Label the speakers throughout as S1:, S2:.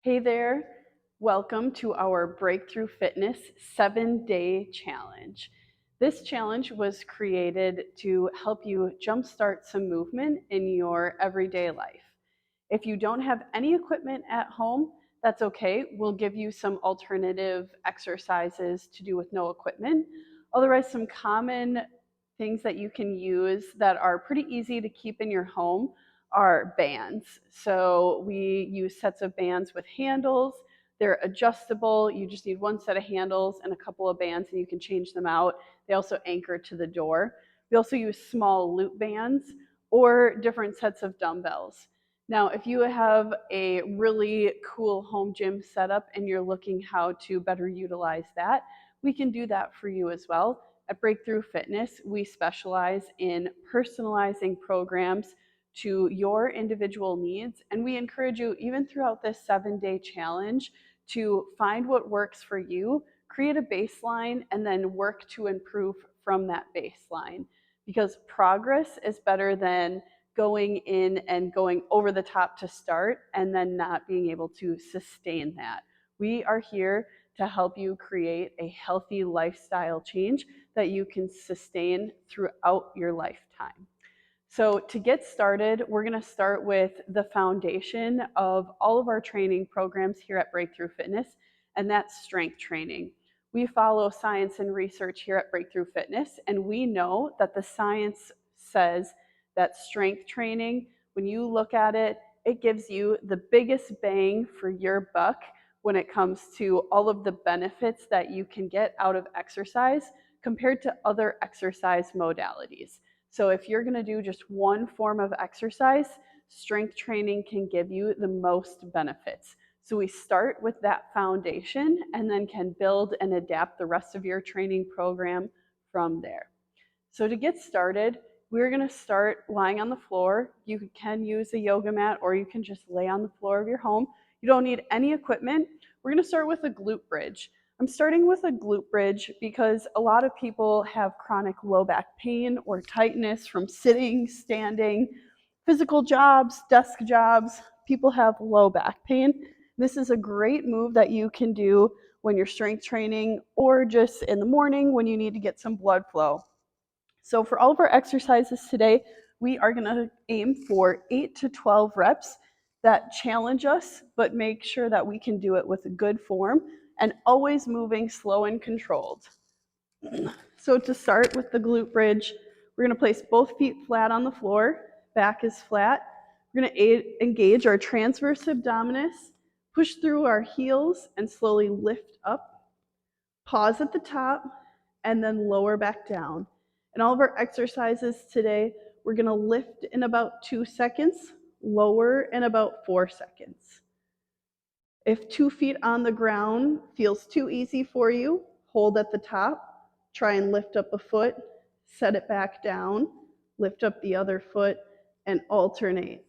S1: Hey there, welcome to our Breakthrough Fitness 7-Day Challenge. This challenge was created to help you jumpstart some movement in your everyday life. If you don't have any equipment at home, that's okay. We'll give you some alternative exercises to do with no equipment. Otherwise, some common things that you can use that are pretty easy to keep in your home are bands. So we use sets of bands with handles. They're adjustable. You just need one set of handles and a couple of bands, and you can change them out. They also anchor to the door. We also use small loop bands or different sets of dumbbells. Now, if you have a really cool home gym setup and you're looking how to better utilize that, we can do that for you as well. At Breakthrough Fitness, we specialize in personalizing programs to your individual needs. And we encourage you, even throughout this 7-day challenge, to find what works for you, create a baseline, and then work to improve from that baseline. Because progress is better than going in and going over the top to start and then not being able to sustain that. We are here to help you create a healthy lifestyle change that you can sustain throughout your lifetime. So to get started, we're going to start with the foundation of all of our training programs here at Breakthrough Fitness, and that's strength training. We follow science and research here at Breakthrough Fitness, and we know that the science says that strength training, when you look at it, it gives you the biggest bang for your buck when it comes to all of the benefits that you can get out of exercise compared to other exercise modalities. So if you're going to do just one form of exercise, strength training can give you the most benefits. So we start with that foundation and then can build and adapt the rest of your training program from there. So to get started, we're going to start lying on the floor. You can use a yoga mat or you can just lay on the floor of your home. You don't need any equipment. We're going to start with a glute bridge. I'm starting with a glute bridge because a lot of people have chronic low back pain or tightness from sitting, standing, physical jobs, desk jobs. People have low back pain. This is a great move that you can do when you're strength training or just in the morning when you need to get some blood flow. So for all of our exercises today, we are going to aim for 8 to 12 reps that challenge us, but make sure that we can do it with a good form and always moving slow and controlled. So to start with the glute bridge, we're going to place both feet flat on the floor, back is flat. We're going to engage our transverse abdominis, push through our heels and slowly lift up, pause at the top, and then lower back down. In all of our exercises today, we're going to lift in about 2 seconds, lower in about 4 seconds. If 2 feet on the ground feels too easy for you, hold at the top, try and lift up a foot, set it back down, lift up the other foot, and alternate.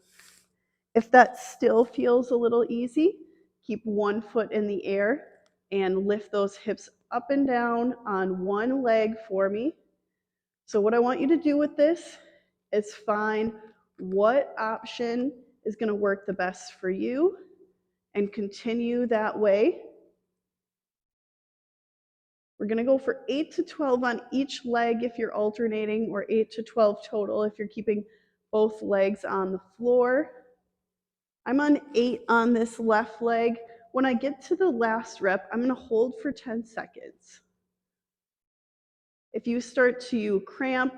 S1: If that still feels a little easy, keep one foot in the air and lift those hips up and down on one leg for me. So what I want you to do with this is find what option is going to work the best for you and continue that way. We're going to go for 8 to 12 on each leg if you're alternating, or 8 to 12 total if you're keeping both legs on the floor. I'm on 8 on this left leg. When I get to the last rep, I'm going to hold for 10 seconds. If you start to cramp,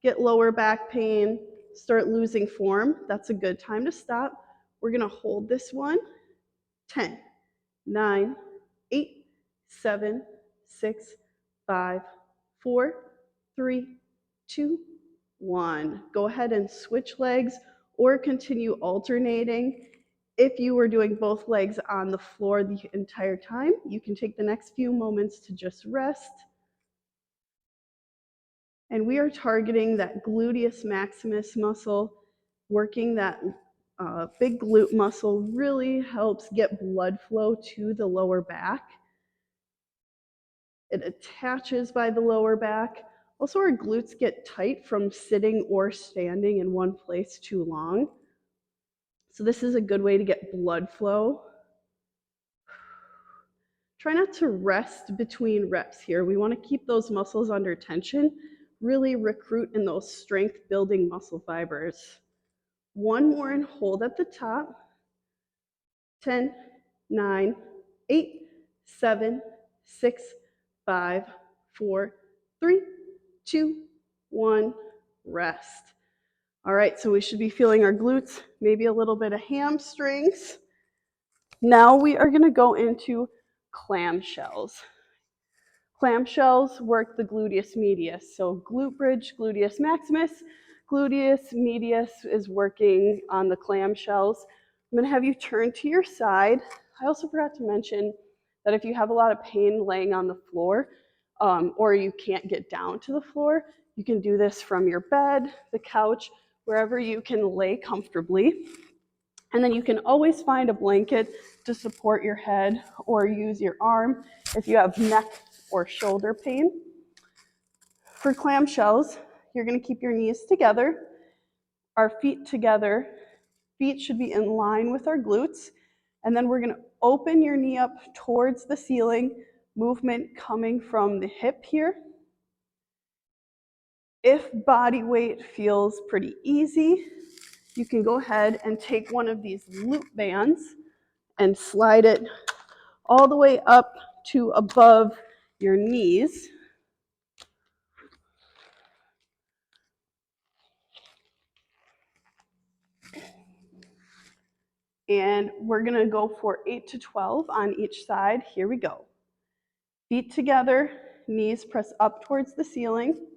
S1: get lower back pain, start losing form, that's a good time to stop. We're going to hold this one. 10, 9, 8, 7, 6, 5, 4, 3, 2, 1. Go ahead and switch legs or continue alternating. If you were doing both legs on the floor the entire time, you can take the next few moments to just rest. And we are targeting that gluteus maximus muscle. Working that big glute muscle really helps get blood flow to the lower back. It attaches by the lower back. Also, our glutes get tight from sitting or standing in one place too long. So this is a good way to get blood flow. Try not to rest between reps here. We want to keep those muscles under tension, really recruit in those strength building muscle fibers. One more and hold at the top. 10, 9, 8, 7, 6, 5, 4, 3, 2, 1, rest. All right, so we should be feeling our glutes, maybe a little bit of hamstrings. Now we are going to go into clamshells. Clamshells work the gluteus medius. So glute bridge, gluteus maximus. Gluteus medius is working on the clamshells. I'm going to have you turn to your side. I also forgot to mention that if you have a lot of pain laying on the floor, or you can't get down to the floor, you can do this from your bed, the couch, wherever you can lay comfortably. And then you can always find a blanket to support your head or use your arm if you have neck or shoulder pain. For clamshells, you're going to keep your knees together, our feet together. Feet should be in line with our glutes. And then we're going to open your knee up towards the ceiling, movement coming from the hip here. If body weight feels pretty easy, you can go ahead and take one of these loop bands and slide it all the way up to above your knees. And we're going to go for 8 to 12 on each side. Here we go. Feet together, knees press up towards the ceiling.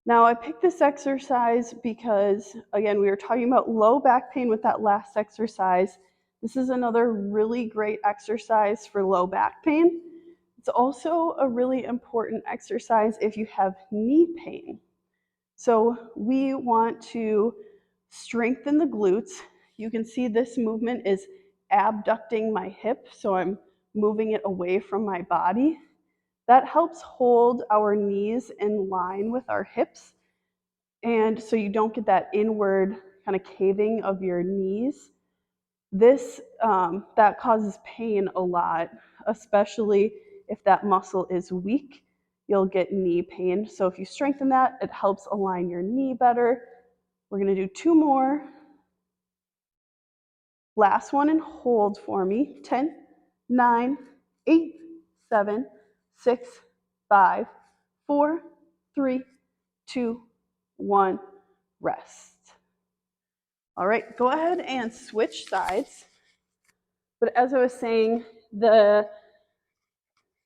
S1: Now I picked this exercise because, again, we were talking about low back pain with that last exercise. This is another really great exercise for low back pain. It's also a really important exercise if you have knee pain. So we want to strengthen the glutes. You can see this movement is abducting my hip, so I'm moving it away from my body. That helps hold our knees in line with our hips, and so you don't get that inward kind of caving of your knees. This that causes pain a lot, especially if that muscle is weak. You'll get knee pain. So if you strengthen that, it helps align your knee better. We're going to do 2 more. Last one and hold for me. 10, 9, 8, 7, 6, 5, 4, 3, 2, 1. Rest. All right, go ahead and switch sides. But as I was saying, the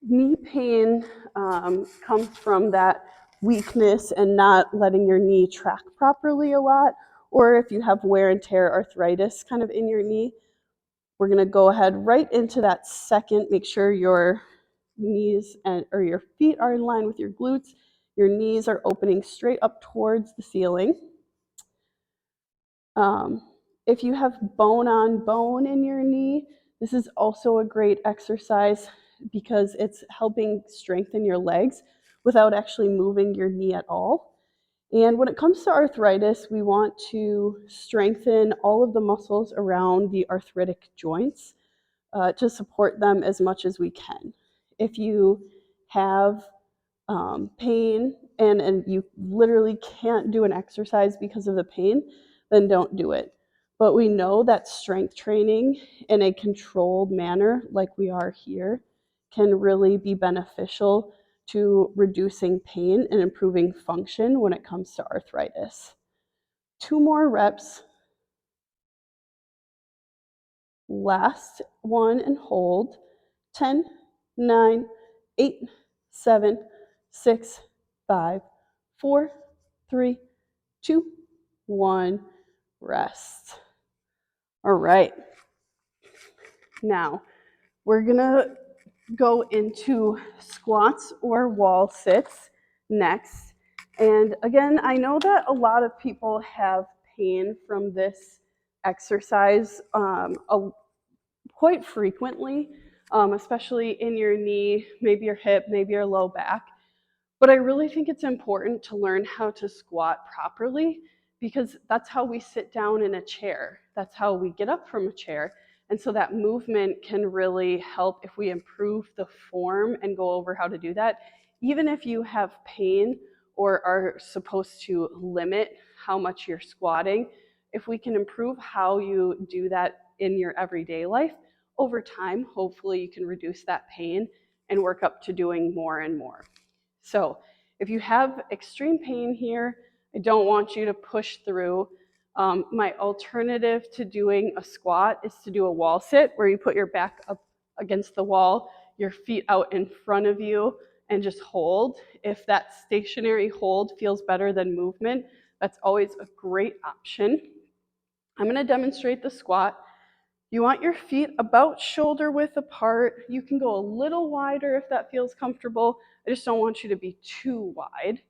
S1: knee pain comes from that weakness and not letting your knee track properly a lot, or if you have wear and tear arthritis kind of in your knee. We're going to go ahead right into that second. Make sure your knees or your feet are in line with your glutes. Your knees are opening straight up towards the ceiling. If you have bone on bone in your knee, this is also a great exercise because it's helping strengthen your legs without actually moving your knee at all. And when it comes to arthritis, we want to strengthen all of the muscles around the arthritic joints to support them as much as we can. If you have pain and you literally can't do an exercise because of the pain, then don't do it. But we know that strength training in a controlled manner, like we are here, can really be beneficial to reducing pain and improving function when it comes to arthritis. 2 more reps. Last one and hold. 10, 9, 8, 7, 6, 5, 4, 3, 2, 1. Rest. All right. Now, we're going to go into squats or wall sits next. And again, I know that a lot of people have pain from this exercise quite frequently, especially in your knee, maybe your hip, maybe your low back. But I really think it's important to learn how to squat properly because that's how we sit down in a chair. That's how we get up from a chair. And so that movement can really help if we improve the form and go over how to do that. Even if you have pain or are supposed to limit how much you're squatting, if we can improve how you do that in your everyday life, over time, hopefully you can reduce that pain and work up to doing more and more. So if you have extreme pain here, I don't want you to push through. My alternative to doing a squat is to do a wall sit, where you put your back up against the wall, your feet out in front of you, and just hold. If that stationary hold feels better than movement, that's always a great option. I'm going to demonstrate the squat. You want your feet about shoulder width apart. You can go a little wider if that feels comfortable. I just don't want you to be too wide.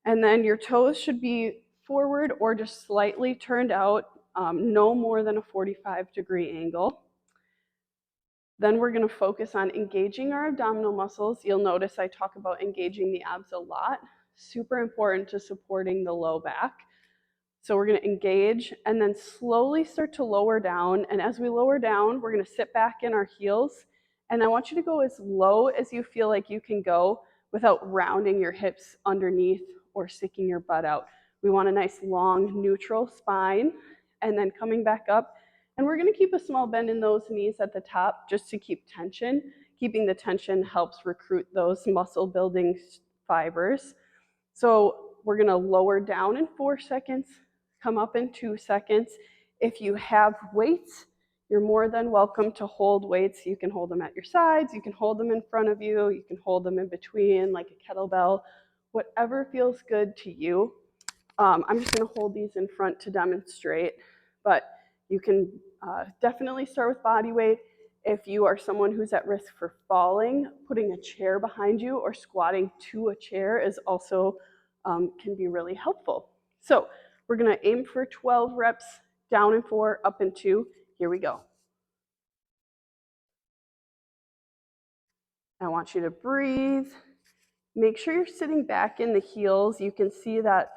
S1: And then your toes should be forward or just slightly turned out, no more than a 45-degree angle. Then we're going to focus on engaging our abdominal muscles. You'll notice I talk about engaging the abs a lot. Super important to supporting the low back. So we're going to engage and then slowly start to lower down. And as we lower down, we're going to sit back in our heels. And I want you to go as low as you feel like you can go without rounding your hips underneath or sticking your butt out. We want a nice long neutral spine, and then coming back up. And we're going to keep a small bend in those knees at the top just to keep tension. Keeping the tension helps recruit those muscle building fibers. So we're going to lower down in 4 seconds, come up in 2 seconds. If you have weights, you're more than welcome to hold weights. You can hold them at your sides, you can hold them in front of you, you can hold them in between like a kettlebell, whatever feels good to you. I'm just going to hold these in front to demonstrate, but you can definitely start with body weight. If you are someone who's at risk for falling, putting a chair behind you or squatting to a chair is also can be really helpful. So we're going to aim for 12 reps, down in 4, up in 2. Here we go. I want you to breathe. Make sure you're sitting back in the heels. You can see that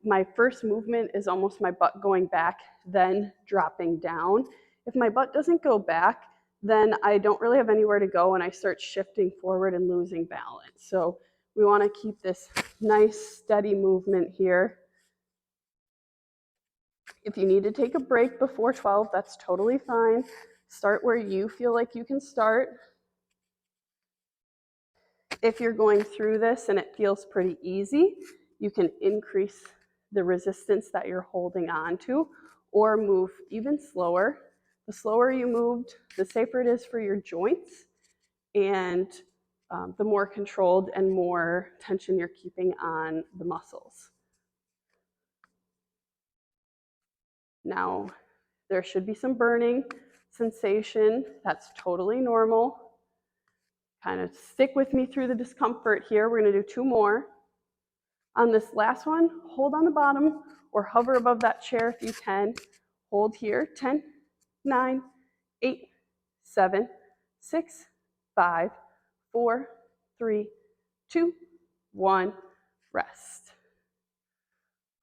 S1: my first movement is almost my butt going back, then dropping down. If my butt doesn't go back, then I don't really have anywhere to go and I start shifting forward and losing balance. So we want to keep this nice steady movement here. If you need to take a break before 12, that's totally fine. Start where you feel like you can start. If you're going through this and it feels pretty easy, you can increase the resistance that you're holding on to or move even slower. The slower you moved, the safer it is for your joints, and the more controlled and more tension you're keeping on the muscles. Now, there should be some burning sensation. That's totally normal. Kind of stick with me through the discomfort here. We're going to do 2 more. On this last one, hold on the bottom or hover above that chair if you can. Hold here. 10, 9, 8, 7, 6, 5, 4, 3, 2, 1. Rest.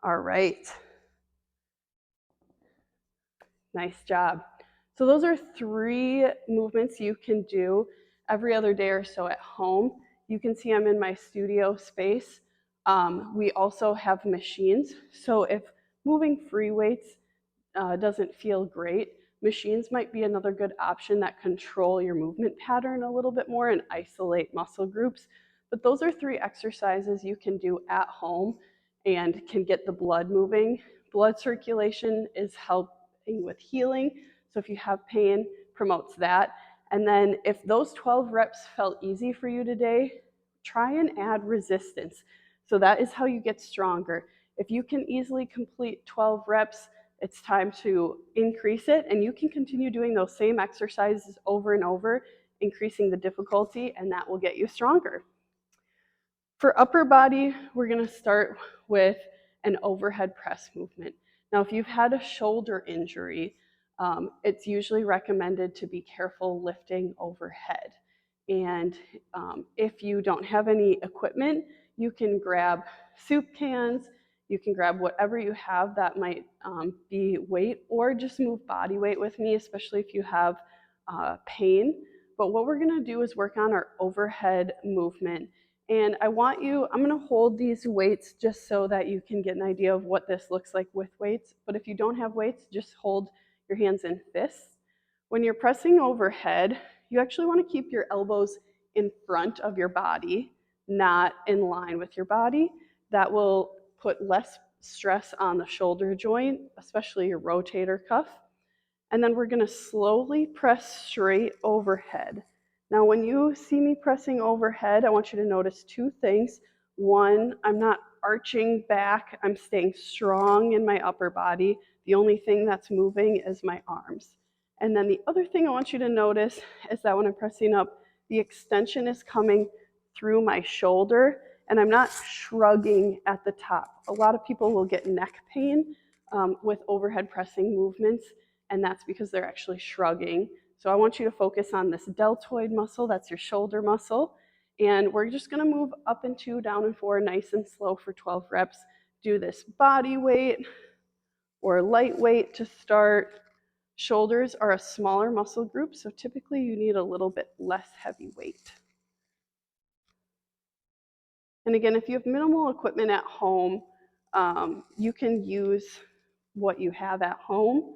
S1: All right. Nice job. So those are 3 movements you can do every other day or so at home. You can see I'm in my studio space. We also have machines. So if moving free weights doesn't feel great, machines might be another good option that control your movement pattern a little bit more and isolate muscle groups. But those are 3 exercises you can do at home and can get the blood moving. Blood circulation is helping with healing. So if you have pain, promotes that. And then if those 12 reps felt easy for you today, try and add resistance. So that is how you get stronger. If you can easily complete 12 reps, it's time to increase it, and you can continue doing those same exercises over and over, increasing the difficulty, and that will get you stronger. For upper body, we're going to start with an overhead press movement. Now, if you've had a shoulder injury, it's usually recommended to be careful lifting overhead. And if you don't have any equipment, you can grab soup cans You can grab whatever you have that might be weight, or just move body weight with me, especially if you have pain. But what we're gonna do is work on our overhead movement. And I'm gonna hold these weights just so that you can get an idea of what this looks like with weights. But if you don't have weights, just hold your hands in fists. When you're pressing overhead, you actually wanna keep your elbows in front of your body, not in line with your body. That will put less stress on the shoulder joint, especially your rotator cuff. And then we're gonna slowly press straight overhead. Now, when you see me pressing overhead, I want you to notice two things. One, I'm not arching back, I'm staying strong in my upper body. The only thing that's moving is my arms. And then the other thing I want you to notice is that when I'm pressing up, the extension is coming through my shoulder, and I'm not shrugging at the top. A lot of people will get neck pain with overhead pressing movements, and that's because they're actually shrugging. So I want you to focus on this deltoid muscle, that's your shoulder muscle, and we're just gonna move up and 2, down and 4, nice and slow for 12 reps. Do this body weight or light weight to start. Shoulders are a smaller muscle group, so typically you need a little bit less heavy weight. And again, if you have minimal equipment at home, you can use what you have at home,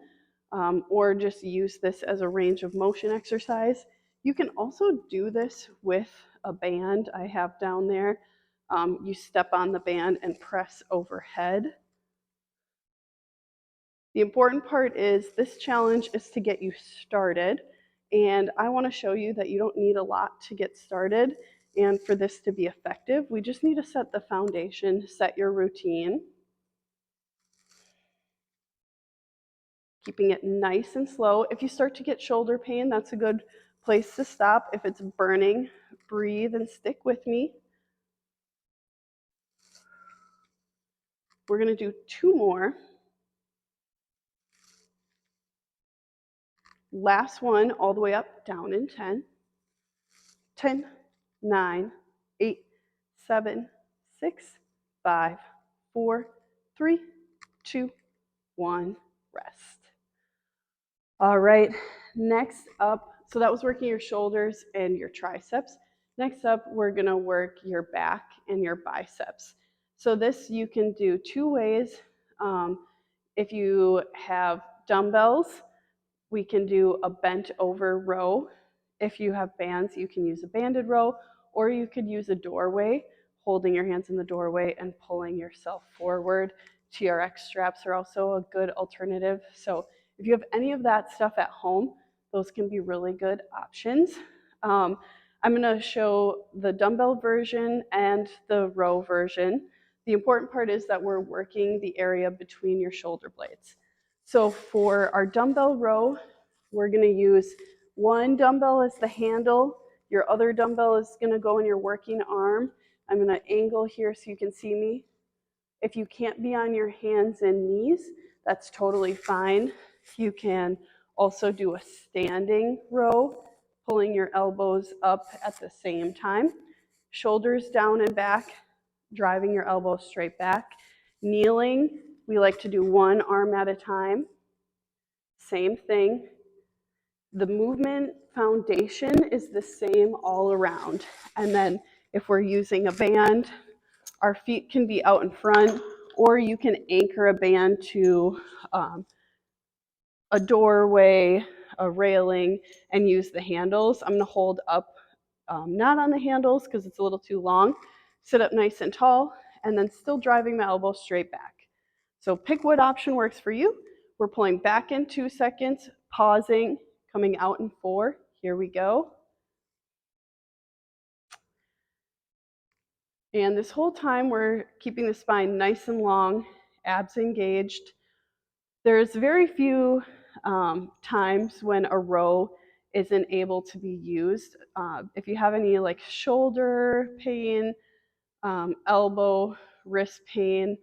S1: or just use this as a range of motion exercise. You can also do this with a band I have down there. You step on the band and press overhead. The important part is this challenge is to get you started, and I want to show you that you don't need a lot to get started. And for this to be effective, we just need to set the foundation, set your routine. Keeping it nice and slow. If you start to get shoulder pain, that's a good place to stop. If it's burning, breathe and stick with me. We're going to do 2 more. Last one, all the way up, down in 10. 10, 9, 8, 7, 6, 5, 4, 3, 2, 1, rest. All right, next up, so that was working your shoulders and your triceps. Next up, we're gonna work your back and your biceps. So this you can do 2 ways. If you have dumbbells, we can do a bent over row. If you have bands, you can use a banded row, or you could use a doorway, holding your hands in the doorway and pulling yourself forward. TRX straps are also a good alternative. So if you have any of that stuff at home, those can be really good options. I'm gonna show the dumbbell version and the row version. The important part is that we're working the area between your shoulder blades. So for our dumbbell row, we're gonna use one dumbbell as the handle. Your other dumbbell is gonna go in your working arm. I'm gonna angle here so you can see me. If you can't be on your hands and knees, that's totally fine. You can also do a standing row, pulling your elbows up at the same time. Shoulders down and back, driving your elbows straight back. Kneeling, we like to do one arm at a time. Same thing. The movement foundation is the same all around. And then if we're using a band, our feet can be out in front, or you can anchor a band to a doorway, a railing, and use the handles. I'm gonna hold up, not on the handles because it's a little too long. Sit up nice and tall, and then still driving my elbow straight back. So pick what option works for you. We're pulling back in 2 seconds, pausing, coming out in 4. Here we go. And this whole time we're keeping the spine nice and long, abs engaged. There's very few times when a row isn't able to be used. If you have any like shoulder pain, elbow, wrist pain,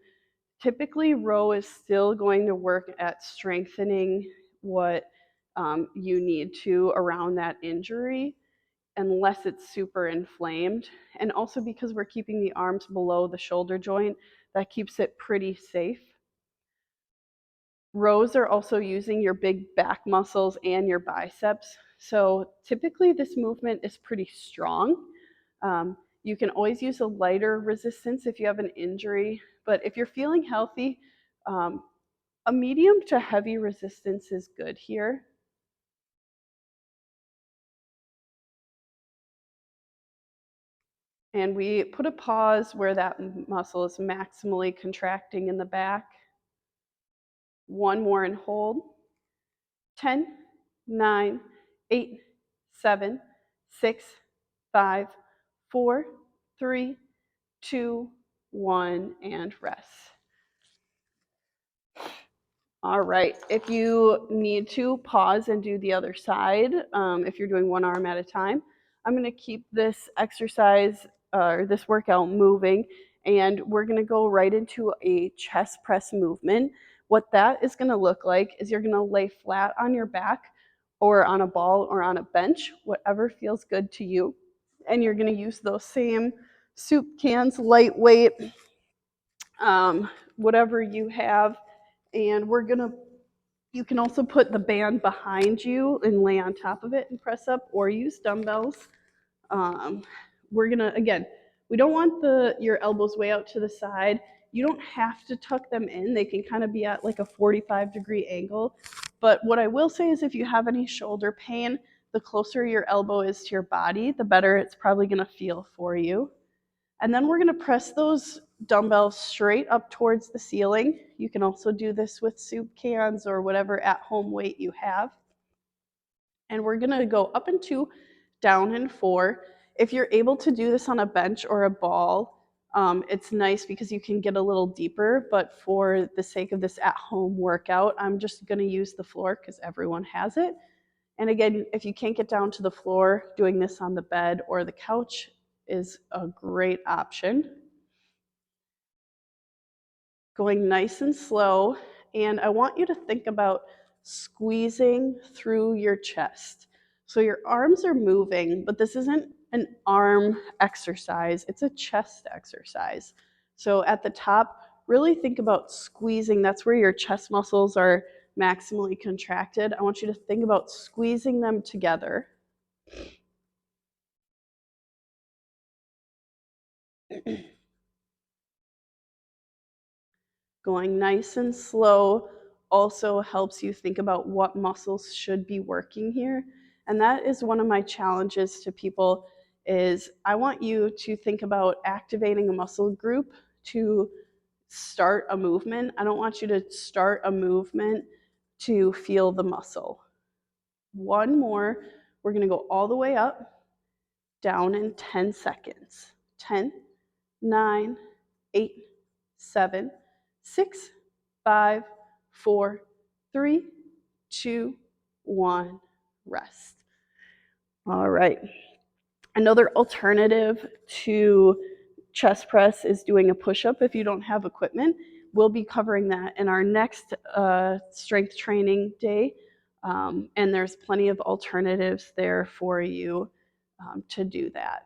S1: typically row is still going to work at strengthening what you need to around that injury, unless it's super inflamed. And also because we're keeping the arms below the shoulder joint, That keeps it pretty safe. Rows are also using your big back muscles and your biceps. So typically this movement is pretty strong. You can always use a lighter resistance if you have an injury, but if you're feeling healthy, um, a medium to heavy resistance is good here. And we put a pause where that muscle is maximally contracting in the back. One more and hold. 10, 9, 8, 7, 6, 5, 4, 3, 2, 1, and rest. All right, if you need to pause and do the other side, if you're doing one arm at a time, I'm gonna keep this exercise or this workout moving, and we're gonna go right into a chest press movement. What that is gonna look like is you're gonna lay flat on your back or on a ball or on a bench, whatever feels good to you. And you're gonna use those same soup cans, lightweight, whatever you have, and you can also put the band behind you and lay on top of it and press up, or use dumbbells. We're gonna, again, we don't want your elbows way out to the side. You don't have to tuck them in. They can kind of be at like a 45-degree angle. But what I will say is if you have any shoulder pain, the closer your elbow is to your body, the better it's probably gonna feel for you. And then we're gonna press those dumbbells straight up towards the ceiling. You can also do this with soup cans or whatever at-home weight you have. And we're gonna go up in 2, down in 4. If you're able to do this on a bench or a ball, it's nice because you can get a little deeper, but for the sake of this at-home workout, I'm just gonna use the floor because everyone has it. And again, if you can't get down to the floor, doing this on the bed or the couch is a great option. Going nice and slow, and I want you to think about squeezing through your chest. So your arms are moving, but this isn't an arm exercise, it's a chest exercise. So at the top, really think about squeezing. That's where your chest muscles are maximally contracted. I want you to think about squeezing them together. Going nice and slow also helps you think about what muscles should be working here. And that is one of my challenges to people is I want you to think about activating a muscle group to start a movement. I don't want you to start a movement to feel the muscle. One more. We're going to go all the way up, down in 10 seconds. 10, 9, 8, 7, 6, 5, 4, 3, 2, 1, rest. All right. Another alternative to chest press is doing a push-up if you don't have equipment. We'll be covering that in our next strength training day, and there's plenty of alternatives there for you to do that.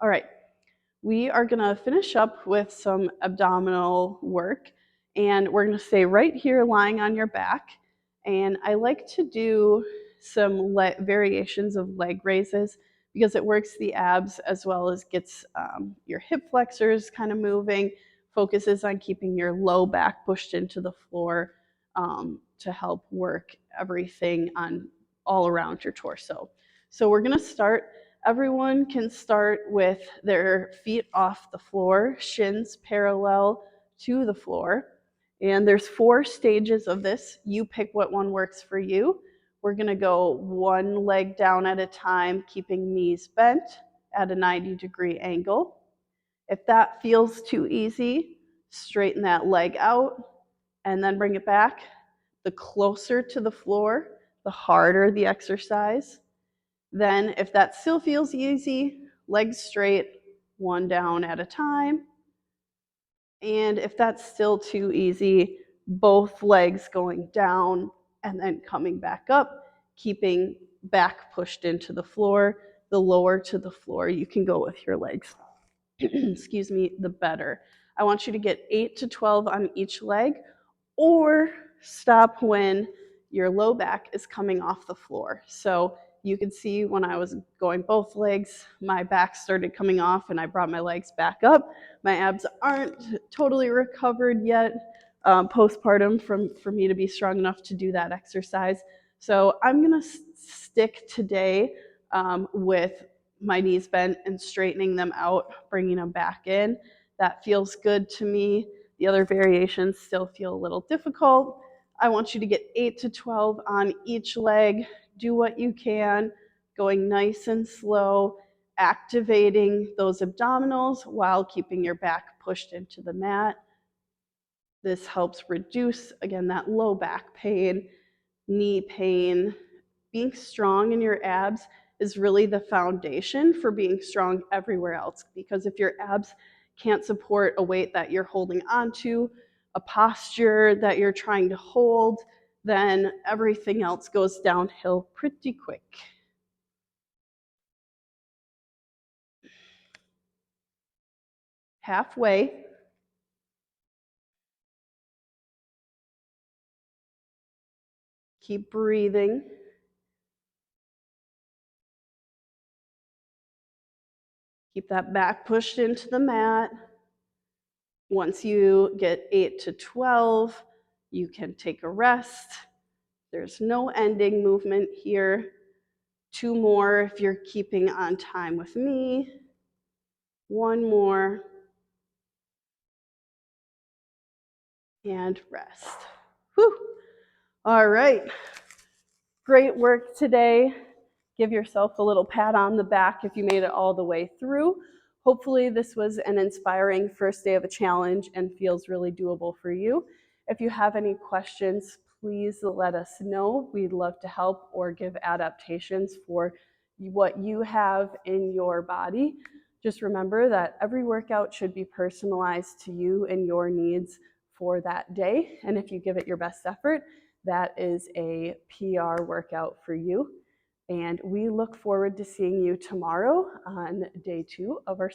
S1: All right. We are gonna finish up with some abdominal work, and we're gonna stay right here lying on your back. And I like to do some variations of leg raises because it works the abs as well as gets your hip flexors kind of moving, focuses on keeping your low back pushed into the floor to help work everything on all around your torso. So we're gonna start. Everyone can start with their feet off the floor, shins parallel to the floor. And there's 4 stages of this. You pick what one works for you. We're gonna go one leg down at a time, keeping knees bent at a 90-degree angle. If that feels too easy, straighten that leg out and then bring it back. The closer to the floor, the harder the exercise. Then if that still feels easy, legs straight, one down at a time. And if that's still too easy, both legs going down and then coming back up, keeping back pushed into the floor. The lower to the floor you can go with your legs, excuse me, the better. I want you to get 8 to 12 on each leg, or stop when your low back is coming off the floor. So you can see when I was going both legs, my back started coming off and I brought my legs back up. My abs aren't totally recovered yet postpartum for me to be strong enough to do that exercise. So I'm gonna stick today with my knees bent and straightening them out, bringing them back in. That feels good to me. The other variations still feel a little difficult. I want you to get 8 to 12 on each leg. Do what you can, going nice and slow, activating those abdominals while keeping your back pushed into the mat. This helps reduce, again, that low back pain, knee pain. Being strong in your abs is really the foundation for being strong everywhere else, because if your abs can't support a weight that you're holding onto, a posture that you're trying to hold, then everything else goes downhill pretty quick. Halfway. Keep breathing. Keep that back pushed into the mat. Once you get 8 to 12, you can take a rest. There's no ending movement here. 2 more if you're keeping on time with me. 1 more. And rest. Whew. All right. Great work today. Give yourself a little pat on the back if you made it all the way through. Hopefully this was an inspiring first day of a challenge and feels really doable for you. If you have any questions, please let us know. We'd love to help or give adaptations for what you have in your body. Just remember that every workout should be personalized to you and your needs for that day. And if you give it your best effort, that is a PR workout for you. And we look forward to seeing you tomorrow on day 2 of our